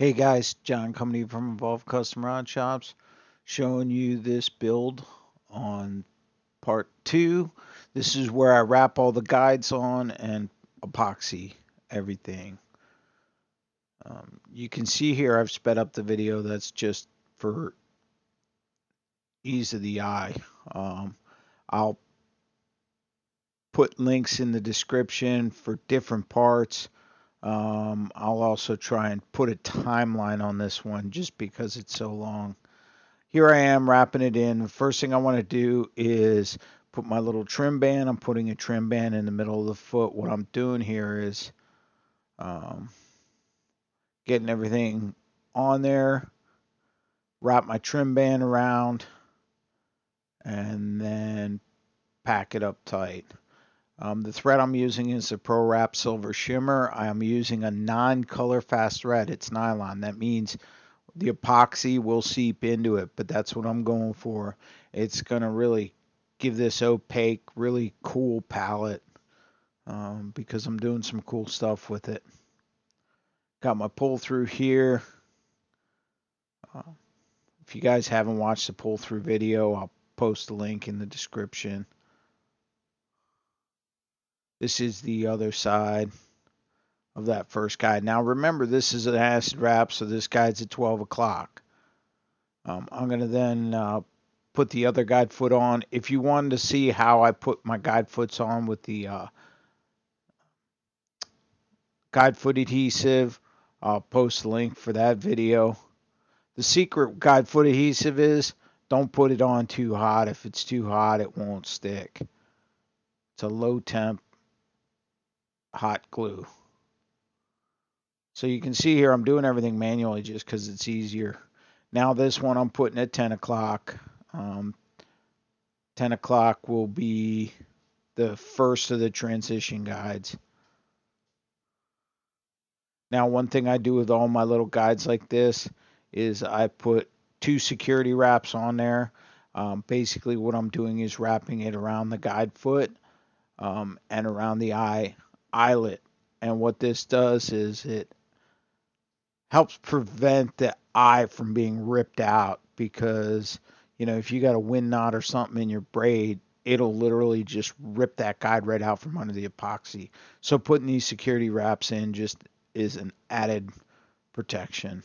Hey guys, John coming to you from Evolved Custom Rod Shops, showing you this build on part 2. This is where I wrap all the guides on and epoxy everything. You can see here I've sped up the video. That's just for ease of the eye. I'll put links in the description for different parts. I'll also try and put a timeline on this one just because it's so long. Here I am wrapping it in. The first thing I want to do is put my little trim band. I'm putting a trim band in the middle of the foot. What I'm doing here is getting everything on there, wrap my trim band around, and then pack it up tight. The thread I'm using is the Pro Wrap Silver Shimmer. I am using a non-color fast thread. It's nylon. That means the epoxy will seep into it, but that's what I'm going for. It's going to really give this opaque, really cool palette because I'm doing some cool stuff with it. Got my pull through here. If you guys haven't watched the pull through video, I'll post a link in the description. This is the other side of that first guide. Now remember, this is an acid wrap, so this guide's at 12 o'clock. I'm going to then put the other guide foot on. If you wanted to see how I put my guide foots on with the guide foot adhesive, I'll post a link for that video. The secret guide foot adhesive is don't put it on too hot. If it's too hot, it won't stick. It's a low temp hot glue. So you can see here I'm doing everything manually just because it's easier. Now this one I'm putting at 10 o'clock. 10 o'clock will be the first of the transition guides. Now one thing I do with all my little guides like this is I put 2 security wraps on there. Basically what I'm doing is wrapping it around the guide foot and around the eyelet. And what this does is it helps prevent the eye from being ripped out, because if you got a wind knot or something in your braid, it'll literally just rip that guide right out from under the epoxy. So putting these security wraps in just is an added protection.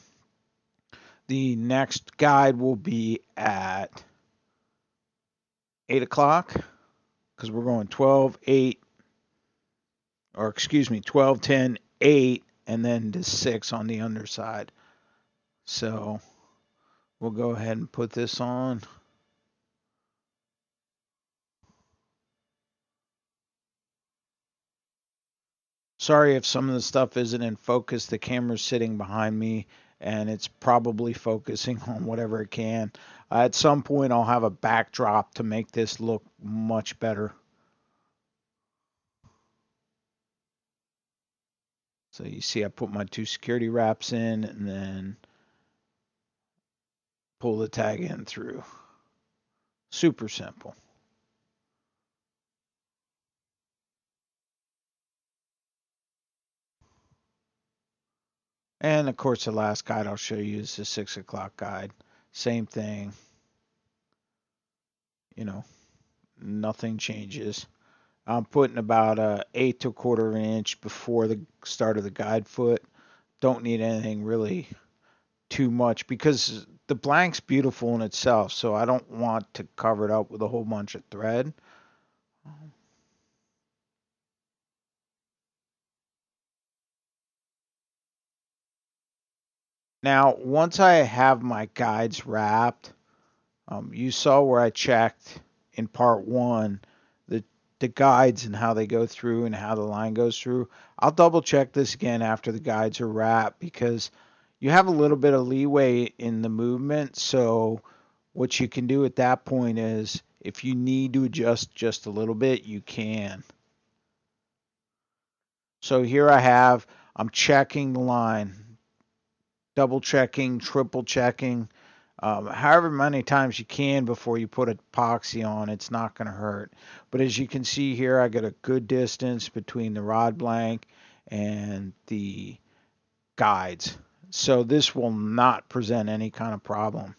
The next guide will be at 8 o'clock because we're going 12, 8, or excuse me, 12, 10, 8, and then to 6 on the underside. So we'll go ahead and put this on. Sorry if some of the stuff isn't in focus. The camera's sitting behind me and it's probably focusing on whatever it can. At some point I'll have a backdrop to make this look much better. So you see I put my 2 security wraps in and then pull the tag in through. Super simple. And of course the last guide I'll show you is the 6 o'clock guide. Same thing. Nothing changes. I'm putting about a 1/8 to 1/4 inch before the start of the guide foot. Don't need anything really too much because the blank's beautiful in itself, so I don't want to cover it up with a whole bunch of thread. Now, once I have my guides wrapped, you saw where I checked in part 1 the guides and how they go through and how the line goes through. I'll double check this again after the guides are wrapped because you have a little bit of leeway in the movement. So what you can do at that point is if you need to adjust just a little bit, you can. So here I'm checking the line, double checking, triple checking. However many times you can before you put epoxy on, it's not going to hurt. But as you can see here, I got a good distance between the rod blank and the guides. So this will not present any kind of problem.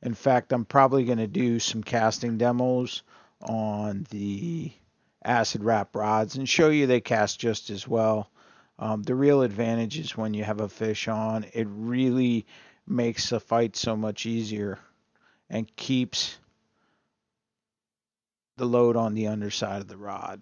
In fact, I'm probably going to do some casting demos on the acid wrap rods and show you they cast just as well. The real advantage is when you have a fish on, it really makes the fight so much easier and keeps the load on the underside of the rod.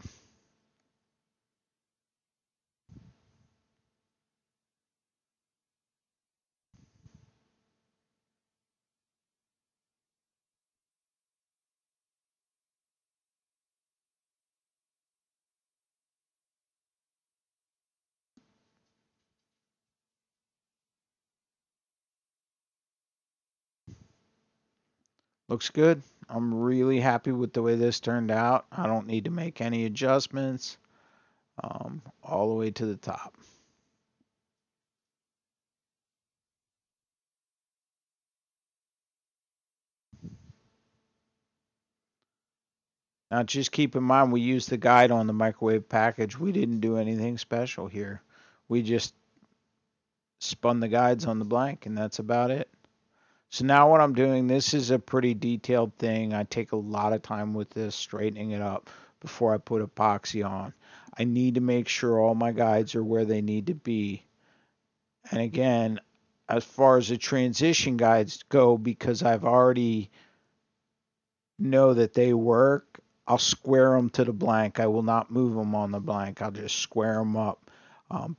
Looks good. I'm really happy with the way this turned out. I don't need to make any adjustments all the way to the top. Now just keep in mind we used the guide on the microwave package. We didn't do anything special here. We just spun the guides on the blank and that's about it. So now what I'm doing, this is a pretty detailed thing. I take a lot of time with this, straightening it up before I put epoxy on. I need to make sure all my guides are where they need to be. And again, as far as the transition guides go, because I've already know that they work, I'll square them to the blank. I will not move them on the blank. I'll just square them up.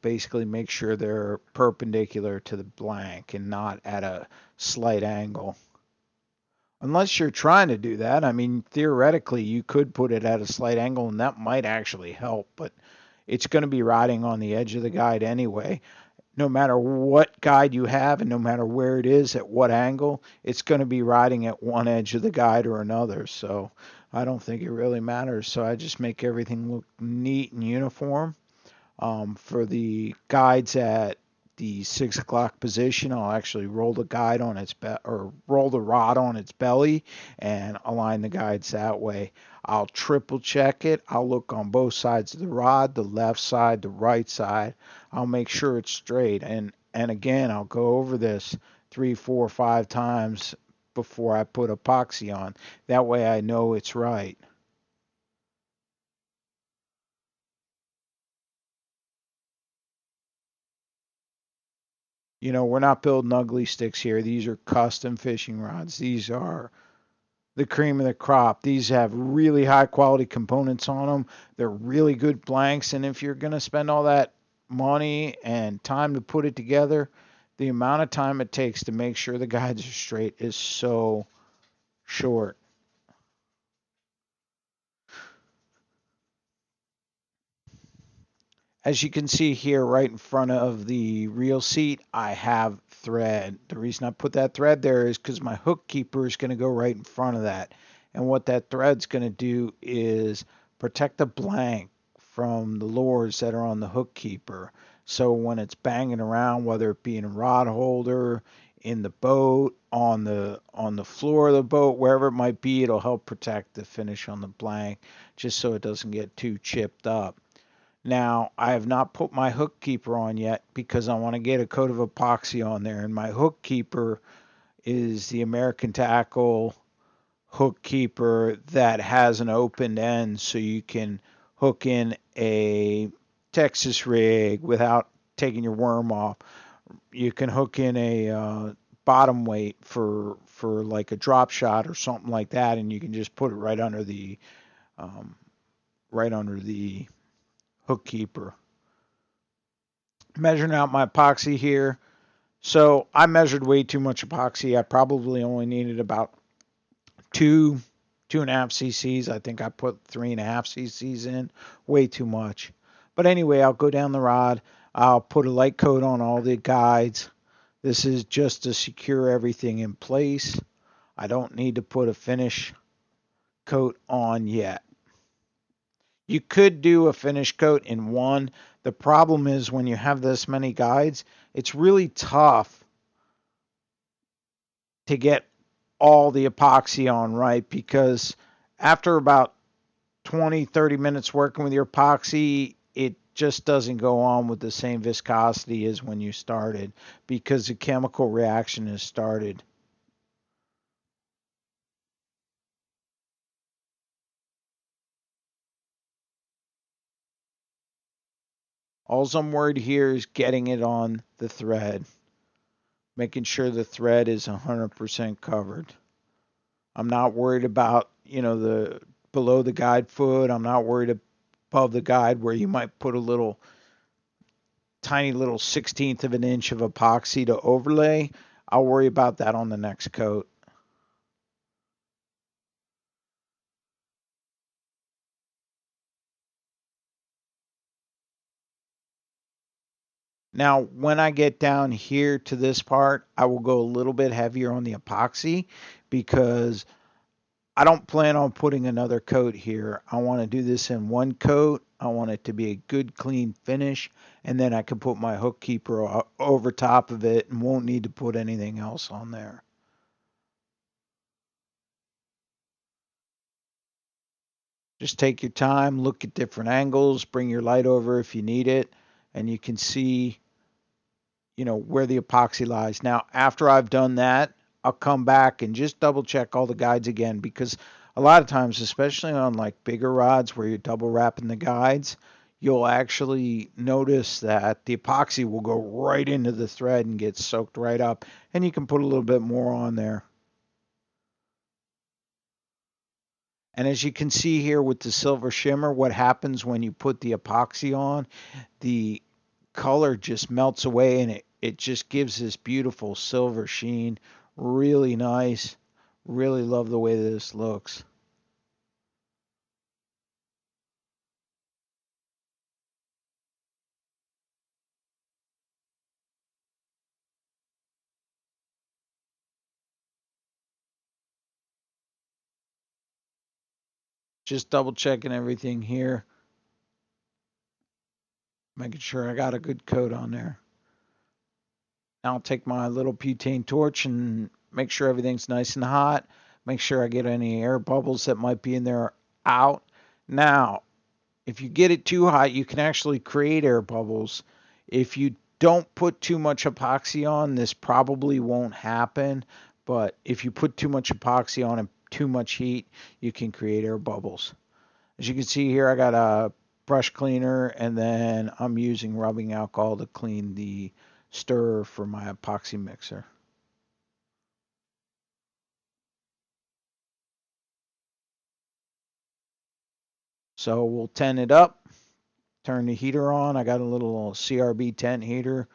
Basically make sure they're perpendicular to the blank and not at a slight angle. Unless you're trying to do that. I mean, theoretically, you could put it at a slight angle and that might actually help, but it's going to be riding on the edge of the guide anyway. No matter what guide you have and no matter where it is at what angle, it's going to be riding at one edge of the guide or another. So I don't think it really matters. So I just make everything look neat and uniform. For the guides at the 6 o'clock position, I'll actually roll the guide on its or roll the rod on its belly and align the guides that way. I'll triple check it. I'll look on both sides of the rod, the left side, the right side. I'll make sure it's straight. And again, I'll go over this 3, 4, 5 times before I put epoxy on. That way I know it's right. You know, we're not building ugly sticks here. These are custom fishing rods. These are the cream of the crop. These have really high quality components on them. They're really good blanks. And if you're going to spend all that money and time to put it together, the amount of time it takes to make sure the guides are straight is so short. As you can see here, right in front of the reel seat, I have thread. The reason I put that thread there is because my hook keeper is going to go right in front of that. And what that thread's going to do is protect the blank from the lures that are on the hook keeper. So when it's banging around, whether it be in a rod holder, in the boat, on the floor of the boat, wherever it might be, it'll help protect the finish on the blank, just so it doesn't get too chipped up. Now, I have not put my hook keeper on yet because I want to get a coat of epoxy on there. And my hook keeper is the American Tackle hook keeper that has an open end so you can hook in a Texas rig without taking your worm off. You can hook in a bottom weight for like a drop shot or something like that, and you can just put it um, right under the hook keeper. Measuring out my epoxy here. So I measured way too much epoxy. I probably only needed about 2.5 cc's. I think I put 3.5 cc's in. Way too much. But anyway, I'll go down the rod. I'll put a light coat on all the guides. This is just to secure everything in place. I don't need to put a finish coat on yet. You could do a finish coat in one. The problem is when you have this many guides, it's really tough to get all the epoxy on right because after about 20, 30 minutes working with your epoxy, just doesn't go on with the same viscosity as when you started because the chemical reaction has started. All I'm worried here is getting it on the thread, making sure the thread is 100% covered. I'm not worried about, the below the guide foot. I'm not worried above the guide where you might put a little tiny little 16th of an inch of epoxy to overlay. I'll worry about that on the next coat. Now, when I get down here to this part, I will go a little bit heavier on the epoxy because I don't plan on putting another coat here. I want to do this in one coat. I want it to be a good, clean finish, and then I can put my hook keeper over top of it and won't need to put anything else on there. Just take your time, look at different angles, bring your light over if you need it, and you can see, where the epoxy lies. Now, after I've done that, I'll come back and just double check all the guides again because a lot of times, especially on like bigger rods where you're double wrapping the guides, you'll actually notice that the epoxy will go right into the thread and get soaked right up, and you can put a little bit more on there. And as you can see here with the silver shimmer, what happens when you put the epoxy on, the color just melts away and it just gives this beautiful silver sheen. Really nice. Really love the way this looks. Just double checking everything here, making sure I got a good coat on there. Now I'll take my little butane torch and make sure everything's nice and hot. Make sure I get any air bubbles that might be in there out. Now, if you get it too hot, you can actually create air bubbles. If you don't put too much epoxy on, this probably won't happen. But if you put too much epoxy on and too much heat, you can create air bubbles. As you can see here, I got a brush cleaner and then I'm using rubbing alcohol to clean the stirrer for my epoxy mixer. So we'll tent it up, turn the heater on. I got a little CRB tent heater.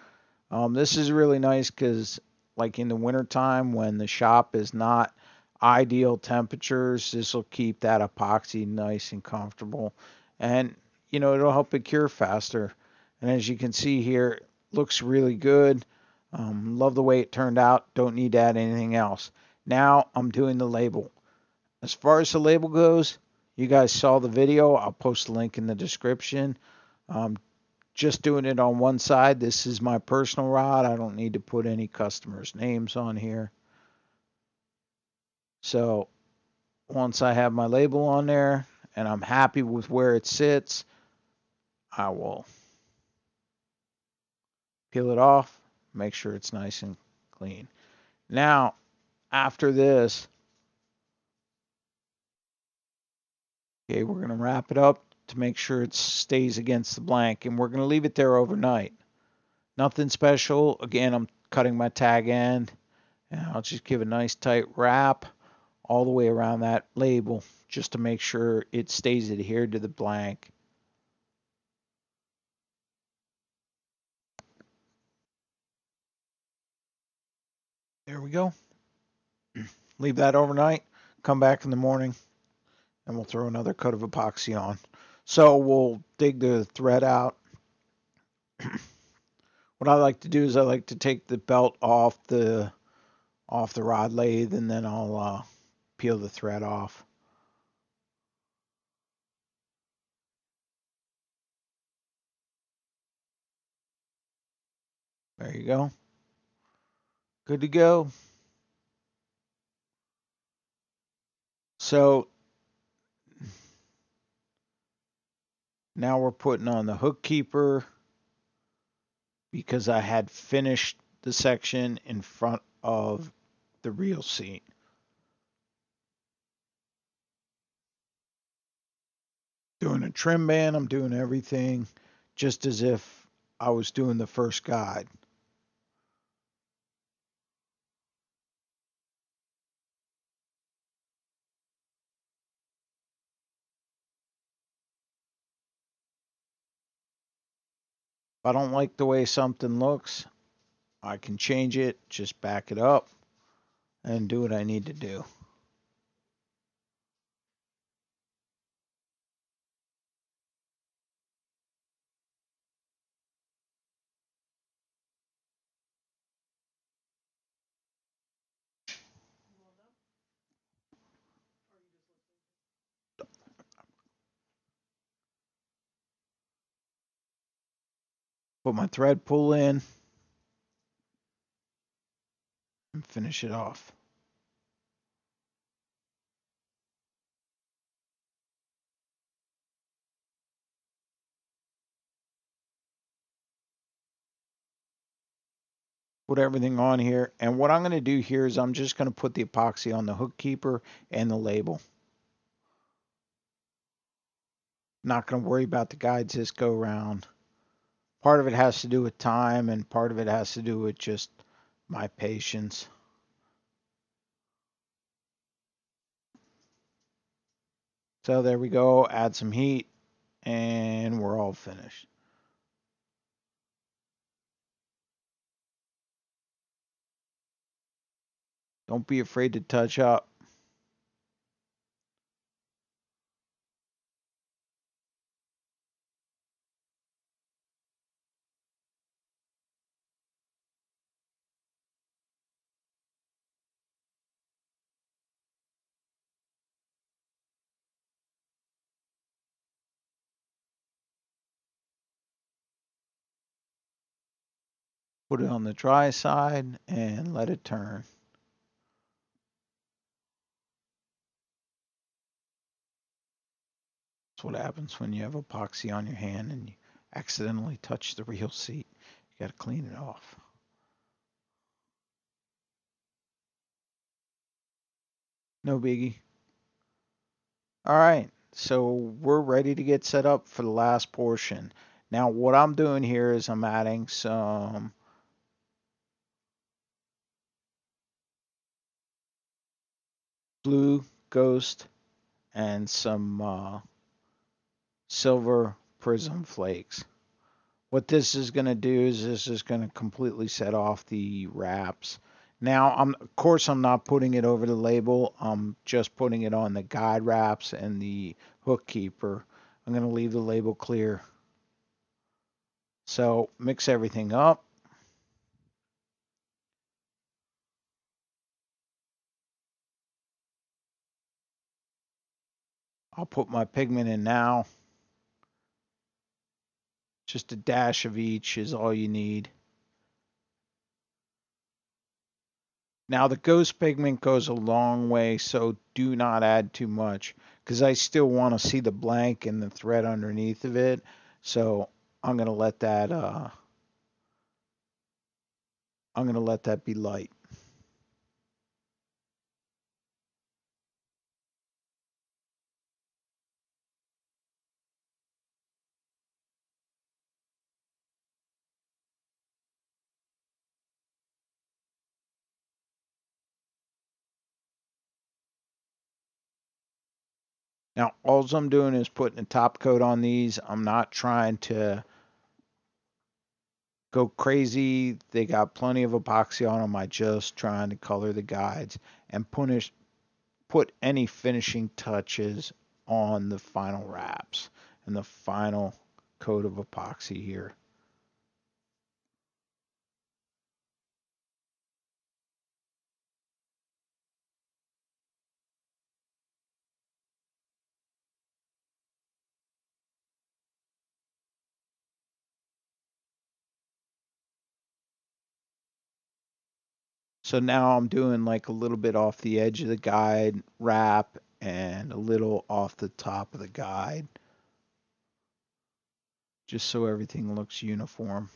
This is really nice because, like in the wintertime when the shop is not ideal temperatures, this will keep that epoxy nice and comfortable. And, it'll help it cure faster. And as you can see here, it looks really good. Love the way it turned out. Don't need to add anything else. Now I'm doing the label. As far as the label goes, you guys saw the video. I'll post a link in the description. Um, just doing it on one side. This is my personal rod. I don't need to put any customers' names on here. So once I have my label on there and I'm happy with where it sits, I will peel it off, make sure it's nice and clean. Now, after this, okay, we're going to wrap it up to make sure it stays against the blank, and we're going to leave it there overnight. Nothing special. Again, I'm cutting my tag end, and I'll just give a nice tight wrap all the way around that label just to make sure it stays adhered to the blank. There we go. Leave that overnight, come back in the morning, and we'll throw another coat of epoxy on. So we'll dig the thread out. What I like to do is I like to take the belt off the rod lathe, and then I'll peel the thread off. There you go. Good to go. So Now we're putting on the hook keeper because I had finished the section in front of the reel seat. Doing a trim band, I'm doing everything just as if I was doing the first guide. If I don't like the way something looks, I can change it, just back it up, and do what I need to do. Put my thread pull in and finish it off. Put everything on here, and what I'm going to do here is I'm just going to put the epoxy on the hook keeper and the label. Not going to worry about the guides this go round. Part of it has to do with time, and part of it has to do with just my patience. So there we go, add some heat, and we're all finished. Don't be afraid to touch up. Put it on the dry side and let it turn. That's what happens when you have epoxy on your hand and you accidentally touch the reel seat. You got to clean it off. No biggie. All right, so we're ready to get set up for the last portion. Now what I'm doing here is I'm adding some blue ghost and some silver prism flakes. What this is going to do is this is going to completely set off the wraps. Now, of course, I'm not putting it over the label. I'm just putting it on the guide wraps and the hook keeper. I'm going to leave the label clear. So mix everything up. I'll put my pigment in now. Just a dash of each is all you need. Now the ghost pigment goes a long way, so do not add too much because I still want to see the blank and the thread underneath of it. So I'm gonna let that be light. Now all I'm doing is putting a top coat on these. I'm not trying to go crazy. They got plenty of epoxy on them. I just trying to color the guides and put any finishing touches on the final wraps and the final coat of epoxy here. So now I'm doing like a little bit off the edge of the guide wrap and a little off the top of the guide. just so everything looks uniform.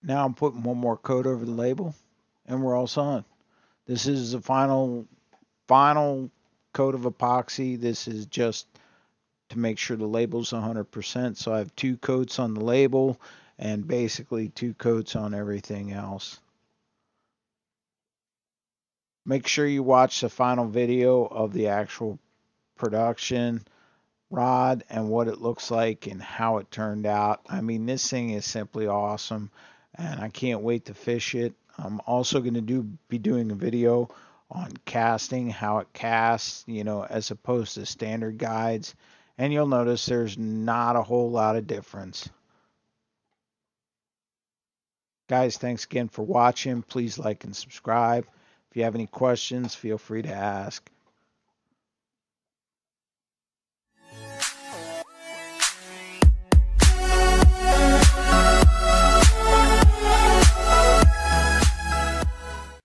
Now I'm putting one more coat over the label and we're all done. This is the final coat of epoxy. This is just to make sure the label's 100%. So I have 2 coats on the label and basically 2 coats on everything else. Make sure you watch the final video of the actual production rod and what it looks like and how it turned out. I mean, this thing is simply awesome and I can't wait to fish it. I'm also going to be doing a video on casting, how it casts, as opposed to standard guides. And you'll notice there's not a whole lot of difference. Guys, thanks again for watching. Please like and subscribe. If you have any questions, feel free to ask.